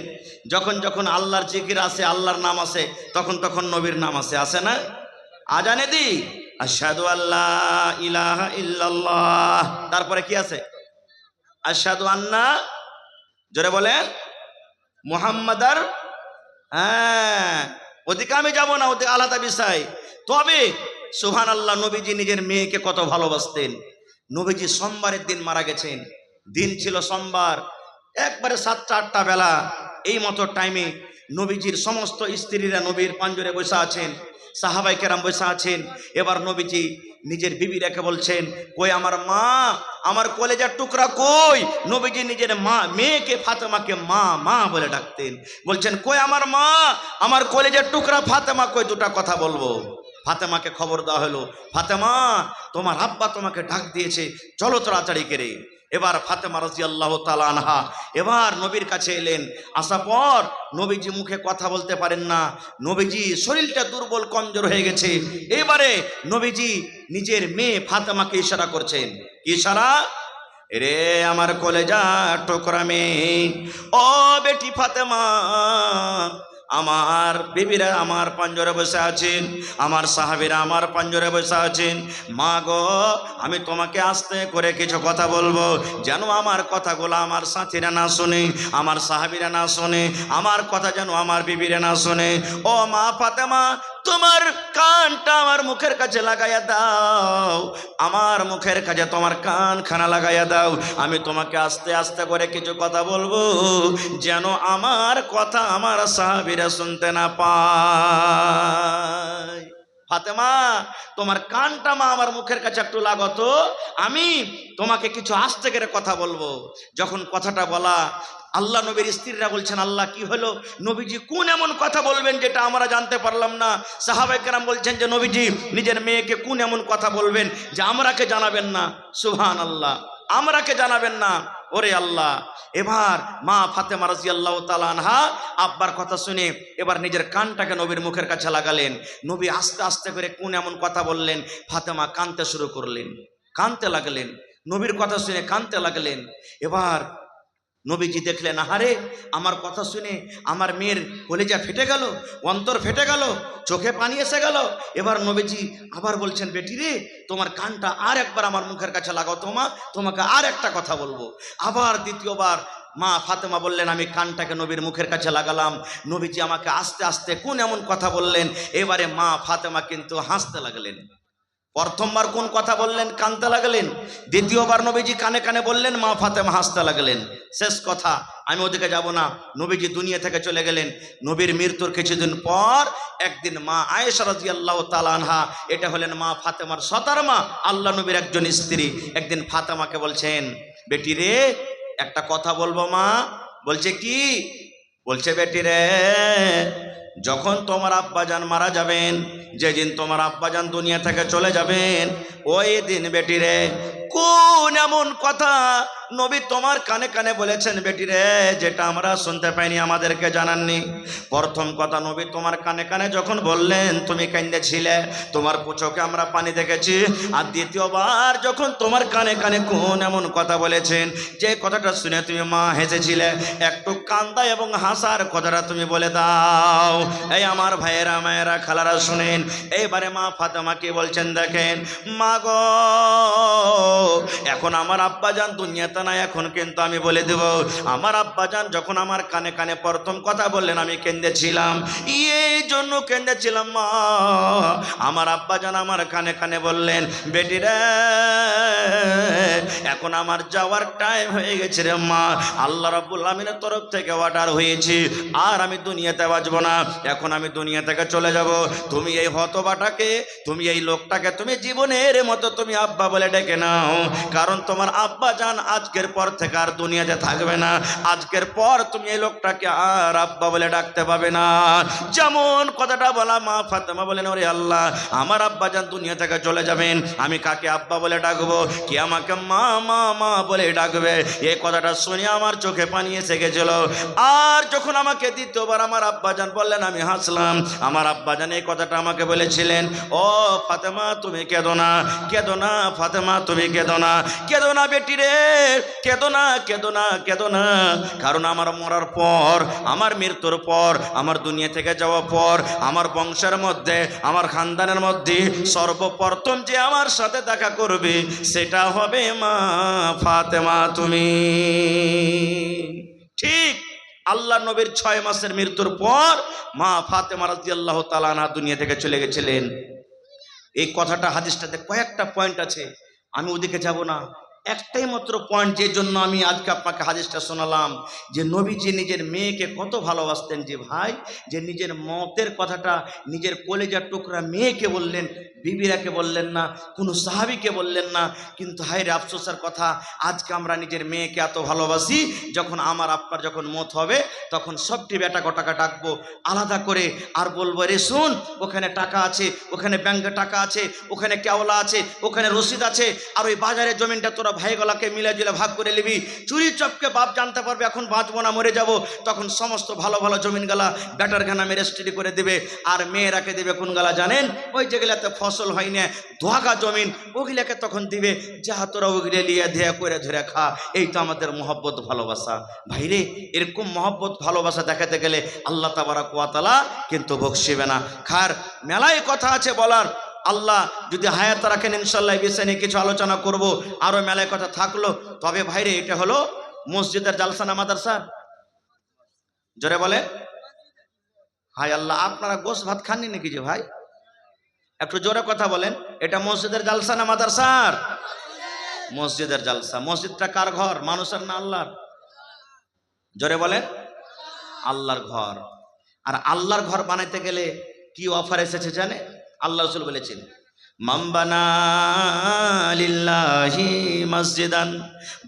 যখন যখন আল্লাহর জিকির আসে, আল্লাহর নাম আসে, তখন তখন নবীর নাম আসে, আসে না? আজানে দি আশহাদু আল্লা ইলাহা ইল্লাল্লাহ, তারপরে কি আছে? আশহাদু আন্না, জোরে বলেন, মুহাম্মাদার। হ্যাঁ, ওদিকে আমি যাবো না, ওদিকে আলাদা বিষয়। তবে সুবহানাল্লাহ, নবীজি নিজের মেয়েকে কত ভালোবাসতেন। নবীজি সোমবারের দিন মারা গেছেন, দিন ছিল সোমবার, একবারে 7টা-8টা বেলা, এই মতো টাইমে নবীজির সমস্ত স্ত্রীরা নবীর পাঞ্জরে বসে আছেন, সাহাবাই কেরাম বসে আছেন। এবার নবীজি নিজের বিবি রেখে বলছেন, কই আমার মা, আমার কলেজার টুকরা কই? নবীজি নিজের মা, মেয়েকে ফাতেমাকে মা মা বলে ডাকতেন। বলছেন, কই আমার মা, আমার কলেজার টুকরা ফাতেমা কই? 2টা কথা বলবো। ফাতেমাকে খবর দেওয়া হলো, ফাতেমা তোমার আব্বা তোমাকে ডাক দিয়েছে, চলো তাড়াতাড়ি করে। এবার ফাতেমা রাদিয়াল্লাহু তাআলা আনহা এবার নবীর কাছে এলেন। আসার পর নবীজি মুখে কথা বলতে পারেন না, নবীজি শরীরটা দুর্বল কমজোর হয়ে গেছে। এবারে নবীজি নিজের মেয়ে ফাতেমাকে ইশারা করছেন। কি ইশারা? রে আমার কলেজা টুকরা মেয়ে, ও বেটি ফাতেমা, আমার বিবিরা আমার পাঞ্জরে বসে আছেন, আমার সাহাবীরা আমার পাঞ্জরে বসে আছেন। মা গো, আমি তোমাকে আস্তে করে কিছু কথা বলবো, যেন আমার কথাগুলো আমার সাথীরা না শুনে, আমার সাহাবীরা না শুনে, আমার কথা যেন আমার বিবিরা না শুনে। ও মা ফাতেমা, তোমার কানটা আমার মুখের কাছে লাগাইয়া দাও, আমার মুখের কাছে তোমার কানখানা লাগাইয়া দাও। আমি তোমাকে আস্তে আস্তে করে কিছু কথা বলবো, যেন আমার কথা আমার সাহাবীরা শুনতে না পায়। ফাতেমা, তোমার কানটা মা আমার মুখের কাছে একটু লাগতো, আমি তোমাকে কিছু আস্তে করে কথা বলবো। যখন কথাটা বলা, আল্লাহ নবীর স্ত্রীরা বলছেন, আল্লাহ কি হলো? নবীজি কোন এমন কথা বলবেন যেটা আমরা জানতে পারলাম না? সাহাবায়ে কেরাম বলছেন যে নবীজি নিজের মেয়েকে কোন এমন কথা বলবেন যে আমরাকে জানাবেন না? সুবহানাল্লাহ, আমরাকে জানাবেন না। ওরে আল্লাহ! এবার মা ফাতেমা রাদিয়াল্লাহু তাআলা আনহা আব্বার কথা শুনে এবার নিজের কানটাকে নবীর মুখের কাছে লাগালেন। নবী আস্তে আস্তে করে কোন এমন কথা বললেন, ফাতেমা কাঁদতে শুরু করলেন, কাঁদতে লাগলেন, নবীর কথা শুনে কাঁদতে লাগলেন। এবার নবীজি দেখলেন, আহারে, আমার কথা শুনে আমার মেয়ের কলিজা ফেটে গেল, অন্তর ফেটে গেল, চোখে পানি এসে গেল। এবার নবীজি আবার বলছেন, বেটি রে, তোমার কানটা আর একবার আমার মুখের কাছে লাগাও, তোমাকে আর একটা কথা বলবো। আবার দ্বিতীয়বার মা ফাতেমা বললেন, আমি কানটাকে নবীর মুখের কাছে লাগালাম। নবীজি আমাকে আস্তে আস্তে কোন এমন কথা বললেন। এবারে মা ফাতেমা কিন্তু হাসতে লাগলেন। প্রথমবার কোন কথা বললেন? কানতে লাগলেন। দ্বিতীয়বার নবীজি কানে কানে বললেন, মা ফাতেমা হাসতে লাগলেন। শেষ কথা, আমি ওদিকে যাব না। নবীজি দুনিয়া থেকে চলে গেলেন। নবীর মৃত্যুর কিছুদিন পর একদিন মা আয়েশা রাদিয়াল্লাহু তাআলা আনহা, এটা হলেন মা ফাতেমার সতার মা, আল্লাহ নবীর একজন স্ত্রী, একদিন ফাতেমাকে বলছেন, বেটি রে, একটা কথা বলবো মা। বলছে কি? বলছে, বেটি রে, যখন তোমার আব্বাজান মারা যাবেন, যেদিন তোমার আব্বাজান দুনিয়া থেকে চলে যাবেন, ওই দিন বেটি রে কোন এমন কথা নবী তোমার কানে কানে বলেছেন বেটি রে, যেটা আমরা শুনতে পাইনি, আমাদেরকে জানাননি। প্রথম কথা, নবী তোমার কানে কানে যখন বললেন তুমি কাঁদেছিলে, তোমার চোখে আমরা পানি দেখেছি। আর দ্বিতীয়বার যখন তোমার কানে কানে কোন এমন কথা বলেছেন, যে কথাটা শুনে তুমি মা হেসেছিলে, একটু কান্দা এবং হাসার কথাটা তুমি বলে দাও। এই আমার ভাইয়েরা, মায়েরা, খালারা শুনেন। এইবারে মা ফাতেমা কি বলছেন দেখেন, মা গো, এখন আমার আব্বাজান দুনিয়াতে নাই, এখন কিন্তু আমি বলে দেব, আমার আব্বাজান যখন আমার কানে কানে প্রথম কথা বললেন আমি কেঁদেছিলাম। এই জন্য কেঁদেছিলাম মা, আমার আব্বাজান আমার কানে কানে বললেন বেটি রে, এখন আমার যাওয়ার টাইম হয়ে গেছে রে মা, আল্লাহ রাব্বুল আমিনের তরফ থেকে অর্ডার হয়েছে, আর আমি দুনিয়াতে বাঁচবো না, এখন আমি দুনিয়া থেকে চলে যাব। তুমি এই হতবাটাকে, তুমি এই লোকটাকে তুমি জীবনের মতো তুমি আব্বা বলে ডেকে নাও, কারণ তোমার আব্বা জান আজকের পর থেকে আর দুনিয়াতে থাকবে না। আজকের পর তুমি এই লোকটাকে আর আব্বা বলে ডাকতে পাবে না। যেমন কথাটা বলা, মা ফাতেমা বলেন ওরে আল্লাহ, আমার আব্বা জান দুনিয়া থেকে চলে যাবেন, আমি কাকে আব্বা বলে ডাকবো? কি আমাকে মা মা মা বলে ডাকবে? এই কথাটা শুনে আমার চোখে পানি এসে গেছিল। আর যখন আমাকে দ্বিতীয়বার আমার আব্বা জান বললেন, আমি হাসলাম। আমার আব্বা জান এই কথাটা আমাকে বলেছিলেন, ও ফাতেমা তুমি কেঁদো না, কেঁদো না ফাতেমা, তুমি কেঁদো না, কেঁদো না বেটি রে, কেঁদো না, কেঁদো না, কেঁদো না, কারণ আমার মরার পর, আমার মৃত্যুর পর, আমার দুনিয়া থেকে যাওয়ার পর, আমার বংশের মধ্যে, আমার খানদানের মধ্যে সর্বপ্রথম যে আমার সাথে দেখা করবে সেটা হবে মা ফাতেমা তুমি। ঠিক আল্লাহ নবীর 6 মাসের মৃত্যুর পর মা ফাতেমা রাদিয়াল্লাহু তাআলা আনহা দুনিয়া থেকে চলে গেছিলেন। এই কথাটা হাদিসটাতে কয়েকটা পয়েন্ট আছে, আমি ওদিকে যাব না। একটাই মাত্র পয়েন্ট, যে জন্য আমি আজকে আপনাকে হাদিসটা শোনালাম, যে নবীজি নিজের মেয়েকে কত ভালোবাসতেন, যে ভাই, যে নিজের মতের কথাটা নিজের কলেজার টুকরা মেয়েকে বললেন, বিবিরাকে বললেন না, কোনো সাহাবীকে বললেন না। কিন্তু হায় রে আফসোসের কথা, আজকে আমরা নিজের মেয়েকে এত ভালোবাসি, যখন আমার আপনার যখন মত হবে তখন সবটি বেটা কটাকে ডাকবো আলাদা করে, আর বলবো রে শুন, ওখানে টাকা আছে, ওখানে ব্যাংকে টাকা আছে, ওখানে কেওলা আছে, ওখানে রসিদ আছে, আর ওই বাজারের জমিনটা তোরা ভাইগলাকে মিলে জুলে ভাগ করে নিবি। চুরি চপকে বাপ জানতে পারবে এখন বাঁচবো না মরে যাব, তখন সমস্ত ভালো ভালো জমিনগালা ব্যাটার ঘানা রেজিস্ট্রি করে দিবে, আর মেয়েরাকে দিবে কোন গালা জানেন? ওই যেগুলাতে ফসল হয় না, ধোয়াকা জমিন, ওগুলাকে তখন দিবে, যাহা তোরা ওগুলো লিয়ে ধেয়া করে ধরে খা। এই তো আমাদের মহব্বত ভালোবাসা। ভাইরে, এরকম মহব্বত ভালোবাসা দেখাতে গেলে আল্লাহ তাবারাক ওয়া তাআলা কিন্তু বকশিবে না। খার মেলায় কথা আছে বলার, আল্লাহ যদি হায়াত রাখেন ইনশাল্লাহ এই বিষয় নিয়ে কিছু আলোচনা করব, আরো মেলায় কথা থাকলো। তবে ভাইরে, এটা হলো মসজিদের জালসা না মাদ্রাসা? জোরে বলে হায় আল্লাহ, আপনারা গোশ ভাত খাননি নাকি যে ভাই? একটু জোরে কথা বলেন, এটা মসজিদের জালসা না মাদ্রাসার? মসজিদের জালসা। মসজিদটা কার ঘর, মানুষের না আল্লাহর? জোরে বলেন, আল্লাহর ঘর। আর আল্লাহর ঘর বানাইতে গেলে কি অফার এসেছে জানে? আল্লাহ রাসূল বলেছেন, মান বানা লিল্লাহি মসজিদান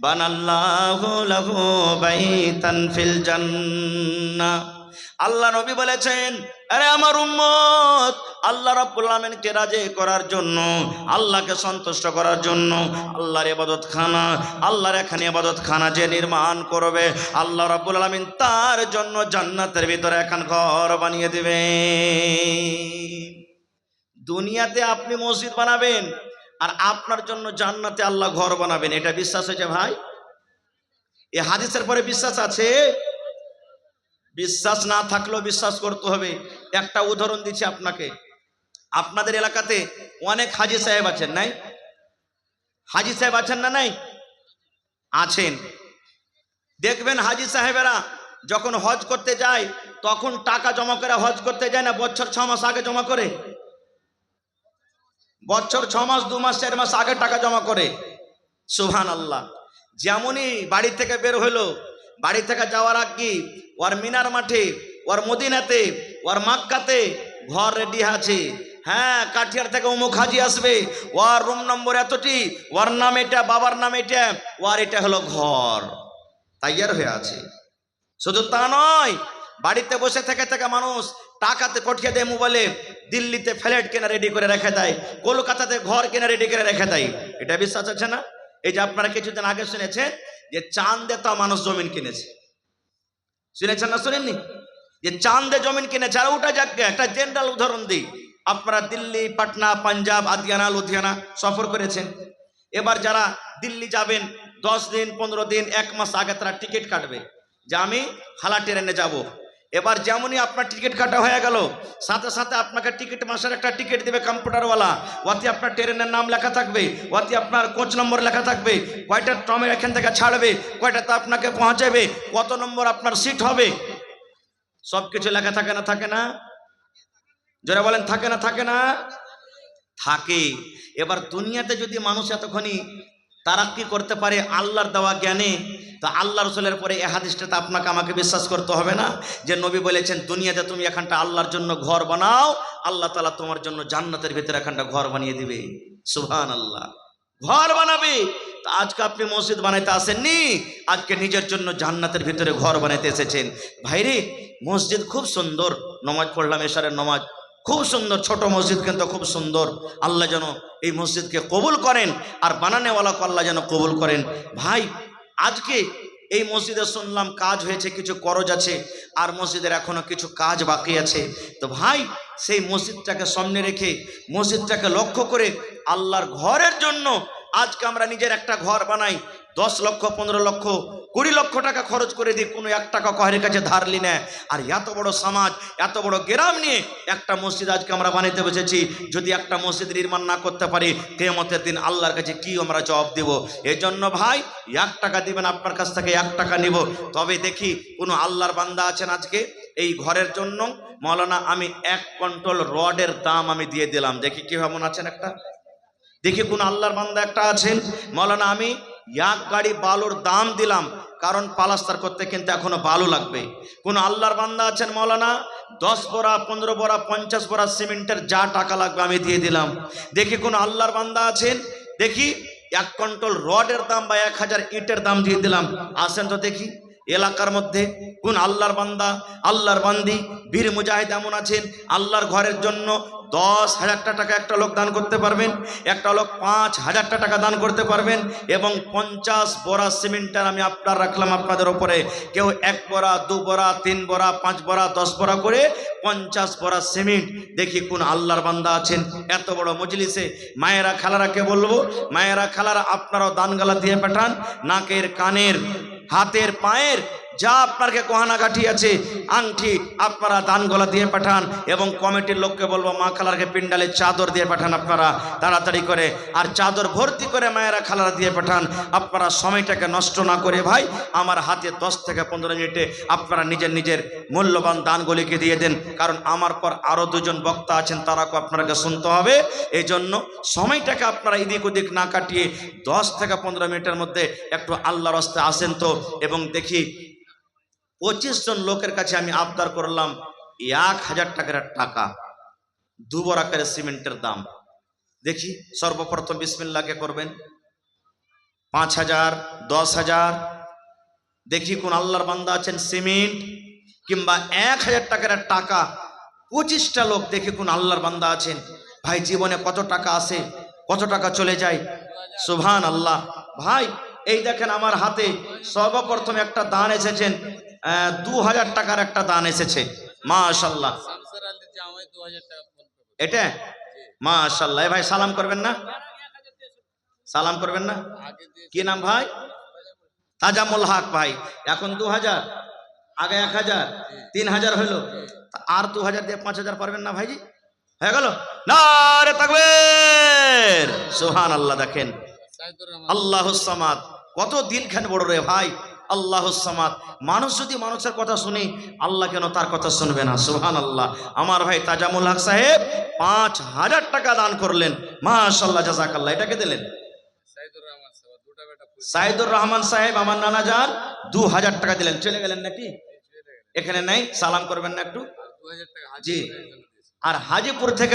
বানাল্লাহু লাহু বাইতান ফিল জান্নাহ। আল্লাহ নবী বলেছেন, আরে আমার উম্মত, আল্লাহ রাব্বুল আলামিনকে রাজি করার জন্য, আল্লাহকে সন্তুষ্ট করার জন্য আল্লাহর ইবাদতখানা, আল্লাহর এখানে ইবাদতখানা যে নির্মাণ করবে, আল্লাহ রাব্বুল আলামিন তার জন্য জান্নাতের ভিতরে এখন ঘর বানিয়ে দিবে। দুনিয়াতে আপনি মসজিদ বানাবেন, আর আপনার জন্য জান্নাতে আল্লাহ ঘর বানাবেন। এটা বিশ্বাস হয়েছে ভাই? এই হাদিসের পরে বিশ্বাস আছে? বিশ্বাস না থাকলেও বিশ্বাস করতে হবে। একটা উদাহরণ দিচ্ছি আপনাকে। আপনাদের এলাকাতে অনেক হাজি সাহেব আছেন, নাই? হাজি সাহেব আছেন না নাই? আছেন। দেখবেন হাজি সাহেবেরা যখন হজ করতে যায় তখন টাকা জমা করে হজ করতে যায় না? বছর 6 মাস আগে জমা করে, বছর 6 মাস 2 মাস 4 মাস আগে টাকা জমা করে। সুবহানাল্লাহ। যেমনই বাড়ি থেকে বের হলো, বাড়ি থেকে যাওয়ার আগে ওর মিনার মাঠে, ওর মদিনাতে, ওর মক্কাতে ঘর রেডি আছে। হ্যাঁ, কাঠিয়ার থেকে অমুক হাজি আসবে, ওর রুম নম্বর এতটি, ওর নাম এটা, বাবার নাম এটা, ওর এটা হলো ঘর তৈয়ার হয়ে আছে। শুধু তা নয়, বাড়িতে বসে থেকে থেকে মানুষ টাকাতে পাঠিয়ে দেয় মোবাইলে, দিল্লিতে ফ্ল্যাট কেনা রেডি করে রেখে দেয়, কলকাতাতে ঘর কেনা রেডি করে রেখে দেয়। এটা বিশ্বাস আছে না? এই যে আপনারা কিছুদিন আগে শুনেছেন যে চাঁদে তা মানুষ জমিন কিনেছে, শুনেছেন না শুনেননি? যে চাঁদে জমিন কিনেছে। আর ওটা যাক, একটা জেনারেল উদাহরণ দিই। আপনারা দিল্লি, পাটনা, পাঞ্জাব, আদিয়ানা, লুধিয়ানা সফর করেছেন। এবার যারা দিল্লি যাবেন 10 দিন, 15 দিন, 1 মাস আগে তারা টিকিট কাটবে যে আমি হালা ট্রেনে যাব। এবার যেমনই আপনার টিকিট কাটা হয়ে গেল, সাথে সাথে আপনাকে টিকিট মাসের একটা টিকিট দেবে কম্পিউটারওয়ালা। ওতে আপনার ট্রেনের নাম লেখা থাকবে, ওতে আপনার কোচ নম্বর লেখা থাকবে, কয়টা ট্রামে এখান থেকে ছাড়বে, কয়টাতে আপনাকে পৌঁছাবে, কত নম্বর আপনার সিট হবে, সবকিছু লেখা থাকে না থাকে না? যারা বলেন থাকে না থাকে না? থাকে। এবার দুনিয়াতে যদি মানুষ এতখানি তারাক্কি করতে পারে আল্লাহর দেওয়া জ্ঞানে, তো আল্লাহ রসুলের পরে এই হাদিসটাতে আপনাকে আমাকে বিশ্বাস করতে হবে না যে নবী বলেছেন দুনিয়াতে তুমি এখানটা আল্লাহর জন্য ঘর বানাও, আল্লাহ তাআলা তোমার জন্য জান্নাতের ভিতরে এখানটা ঘর বানিয়ে দিবে। সুবহানাল্লাহ, ঘর বানাবে। তা আজকে আপনি মসজিদ বানাইতে আসেননি, আজকে নিজের জন্য জান্নাতের ভিতরে ঘর বানাইতে এসেছেন। ভাইরে, মসজিদ খুব সুন্দর, নামাজ পড়লাম এশারের নামাজ, খুব সুন্দর, ছোট মসজিদ কিন্তু খুব সুন্দর। আল্লাহ যেন এই মসজিদকে কবুল করেন, আর বানানেওয়ালাকে আল্লাহ যেন কবুল করেন। ভাই, আজকে এই মসজিদে শুনলাম কাজ হয়েছে, কিছু করজ আছে, আর মসজিদের এখনো কিছু কাজ বাকি আছে। তো ভাই, সেই মসজিদটাকে সামনে রেখে, মসজিদটাকে লক্ষ্য করে আল্লাহর ঘরের জন্য আজকে আমরা নিজের একটা ঘর বানাই, 10 লক্ষ, 15 লক্ষ, 20 লক্ষ টাকা খরচ করে দিই, কোনো 1 টাকা কাহারের কাছে ধার লি না। আর এত বড় সমাজ, এত বড় গ্রাম নিয়ে একটা মসজিদ আজকে আমরা বানাইতে বসেছি। যদি একটা মসজিদ নির্মাণ না করতে পারি, কিয়ামতের দিন আল্লাহর কাছে কি আমরা জবাব দেব? এই জন্য ভাই, 1 টাকা দিবেন, আপনার কাছ থেকে 1 টাকা নিব। তবে দেখি কোনো আল্লাহর বান্দা আছেন আজকে এই ঘরের জন্য, মৌলানা আমি 1 কুইন্টাল রডের দাম আমি দিয়ে দিলাম, দেখি কি কেমন আছেন একটা, দেখি কোন আল্লাহর বান্দা একটা আছেন, মৌলানা আমি 1 গাড়ি বালুর দাম দিলাম, কারণ পালাস্তার করতে কিন্তু এখনো বালু লাগবে। কোন আল্লাহর বান্দা আছেন, মৌলানা 10 বোরা, 15 বোরা, 50 বোরা সিমেন্টের যা টাকা লাগবে আমি দিয়ে দিলাম। দেখি কোন আল্লাহর বান্দা আছেন, দেখি 1 কুইন্টাল রডের দাম বা 1000 ইটের দাম দিয়ে দিলাম। আসেন তো দেখি এলাকার মধ্যে কোন আল্লাহর বান্দা, আল্লাহর বান্দি, বীর মুজাহিদ এমন আছেন আল্লাহর ঘরের জন্য 10,000 টাকা একটা লোক দান করতে পারবেন, একটা লোক 5,000 টাকা দান করতে পারবেন, এবং 50 বোরা সিমেন্টের আমি আপনার রাখলাম আপনাদের ওপরে। কেউ 1 বোরা, 2 বোরা, 3 বোরা, 5 বোরা, 10 বোরা করে 50 বোরা সিমেন্ট। দেখি কোন আল্লাহর বান্দা আছেন এত বড় মজলিসে। মায়েরা খালারাকে বলবো, মায়েরা খালারা আপনারাও দানগালা দিয়ে পাঠান, নাকের, কানের, হাতের, পায়ের যা আপনাকে গহনাগাঠি আছে, আংটি, আপনারা দান গলা দিয়ে পাঠান। এবং কমিটির লোককে বলবো মা খালারকে পিন্ডালে চাদর দিয়ে পাঠান আপনারা তাড়াতাড়ি করে, আর চাদর ভর্তি করে মায়েরা খালারা দিয়ে পাঠান। আপনারা সময়টাকে নষ্ট না করে ভাই, আমার হাতে 10 থেকে 15 মিনিটে আপনারা নিজের নিজের মূল্যবান দানগুলিকে দিয়ে দেন, কারণ আমার পর আরো 2 জন বক্তা আছেন, তারাকে আপনাকে শুনতে হবে। এই জন্য সময়টাকে আপনারা এদিক ওদিক না কাটিয়ে 10 থেকে 15 মিনিটের মধ্যে একটু আল্লাহর রাস্তে আসেন তো। এবং দেখি 25 জন লোকের কাছে আমি আবদার করলাম 1000 টাকার টাকা, 2 বোরা করে সিমেন্টের দাম। দেখি সর্বপ্রথম বিসমিল্লাহকে করবেন 5000, 10,000। দেখি কোন আল্লাহর বান্দা আছেন সিমেন্ট কিংবা 1000 টাকার টাকা, 25টা লোক। দেখি কোন আল্লাহর বান্দা আছেন। ভাই, জীবনে কত টাকা আসে, কত টাকা চলে যায়, সুবহানাল্লাহ। ভাই, এই দেখেন আমার হাতে সর্বপ্রথম একটা দান এসেছেন, 2000 টাকার একটা দান এসেছে, মাশাআল্লাহ। এটা মাশাআল্লাহ। ভাই সালাম করবেন না, সালাম করবেন না? কি নাম ভাই? তাজামুল হক ভাই। এখন 2000, আগে 1000, 3000 হইলো, আর 2000 দিয়ে 5000 পারবেন না ভাইজি? হয়ে গেল। নারে তাকবীর, সুবহানাল্লাহ। দেখেন আল্লাহুস সামাদ, কত দিলখান বড় রে ভাই, আল্লাহুস সামাদ। মানুষ যদি মানুষের কথা শুনে, আল্লাহ কেন তার কথা শুনবে না? সুবহানাল্লাহ। আমার ভাই তাজামুল হক সাহেব 5000 টাকা দান করলেন, মাশাআল্লাহ, জাযাকাল্লাহ। এটাকে দিলেন সাইদুর রহমান সাহেব, আমার নানা যান, 2000 টাকা দিলেন। চলে গেলেন নাকি? এখানে নাই, সালাম করবেন না একটু? জি। আর হাজিপুর থেকে